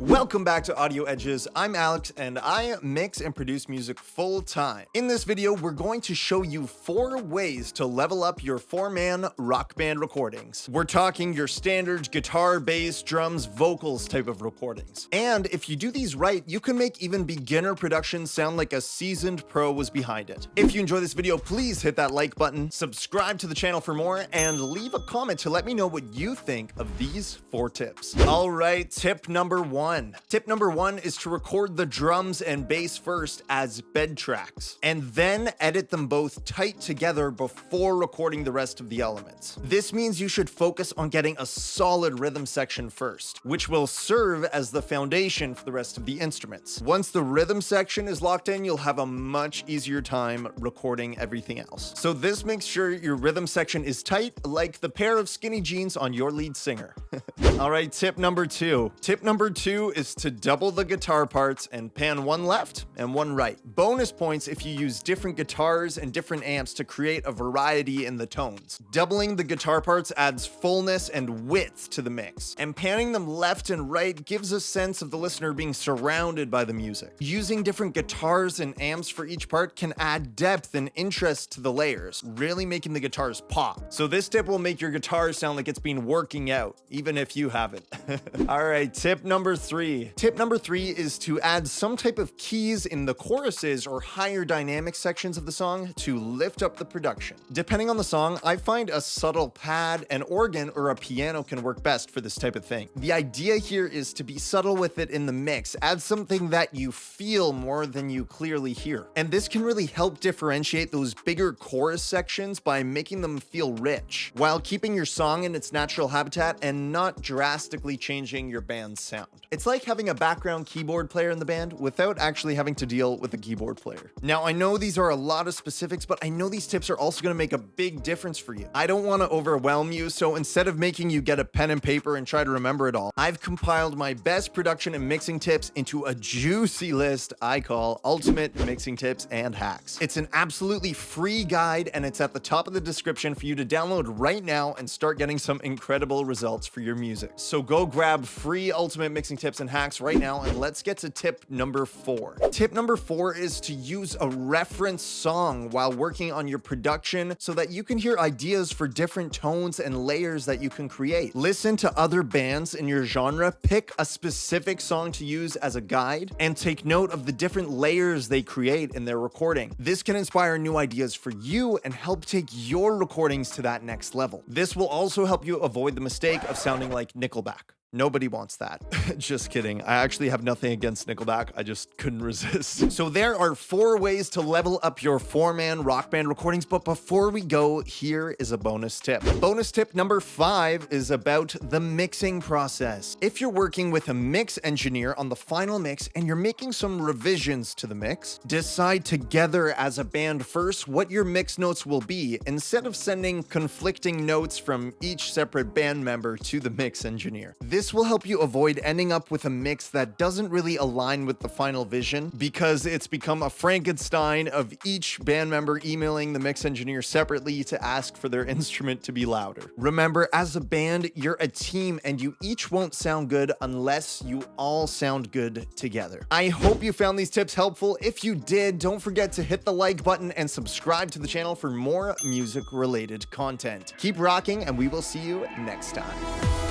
Welcome back to Audio Edges. I'm Alex and I mix and produce music full time. In this video, we're going to show you 4 ways to level up your 4-man rock band recordings. We're talking your standard guitar, bass, drums, vocals type of recordings. And if you do these right, you can make even beginner productions sound like a seasoned pro was behind it. If you enjoy this video, please hit that like button, subscribe to the channel for more, and leave a comment to let me know what you think of these 4 tips. All right, tip number 1. Tip number 1 is to record the drums and bass first as bed tracks, and then edit them both tight together before recording the rest of the elements. This means you should focus on getting a solid rhythm section first, which will serve as the foundation for the rest of the instruments. Once the rhythm section is locked in, you'll have a much easier time recording everything else. So this makes sure your rhythm section is tight, like the pair of skinny jeans on your lead singer. All right, tip number 2. Tip number 2 is to double the guitar parts and pan one left and one right. Bonus points if you use different guitars and different amps to create a variety in the tones. Doubling the guitar parts adds fullness and width to the mix, and panning them left and right gives a sense of the listener being surrounded by the music. Using different guitars and amps for each part can add depth and interest to the layers, really making the guitars pop. So this tip will make your guitar sound like it's been working out, even if you haven't. All right, tip number 3. Tip number 3 is to add some type of keys in the choruses or higher dynamic sections of the song to lift up the production. Depending on the song, I find a subtle pad, an organ, or a piano can work best for this type of thing. The idea here is to be subtle with it in the mix, add something that you feel more than you clearly hear. And this can really help differentiate those bigger chorus sections by making them feel rich, while keeping your song in its natural habitat and not drastically changing your band's sound. It's like having a background keyboard player in the band without actually having to deal with a keyboard player. Now, I know these are a lot of specifics, but I know these tips are also going to make a big difference for you. I don't want to overwhelm you, so instead of making you get a pen and paper and try to remember it all, I've compiled my best production and mixing tips into a juicy list I call Ultimate Mixing Tips and Hacks. It's an absolutely free guide, and it's at the top of the description for you to download right now and start getting some incredible results for your music. So go grab free Ultimate Mixing Tips and Hacks right now, and let's get to tip number 4. Tip number 4 is to use a reference song while working on your production so that you can hear ideas for different tones and layers that you can create. Listen to other bands in your genre, pick a specific song to use as a guide, and take note of the different layers they create in their recording. This can inspire new ideas for you and help take your recordings to that next level. This will also help you avoid the mistake of sounding like Nickelback. Nobody wants that. Just kidding. I actually have nothing against Nickelback. I just couldn't resist. So there are 4 ways to level up your 4-man rock band recordings, but before we go, here is a bonus tip. Bonus tip number 5 is about the mixing process. If you're working with a mix engineer on the final mix and you're making some revisions to the mix, decide together as a band first what your mix notes will be instead of sending conflicting notes from each separate band member to the mix engineer. This will help you avoid ending up with a mix that doesn't really align with the final vision, because it's become a Frankenstein of each band member emailing the mix engineer separately to ask for their instrument to be louder. Remember, as a band, you're a team and you each won't sound good unless you all sound good together. I hope you found these tips helpful. If you did, don't forget to hit the like button and subscribe to the channel for more music-related content. Keep rocking, and we will see you next time.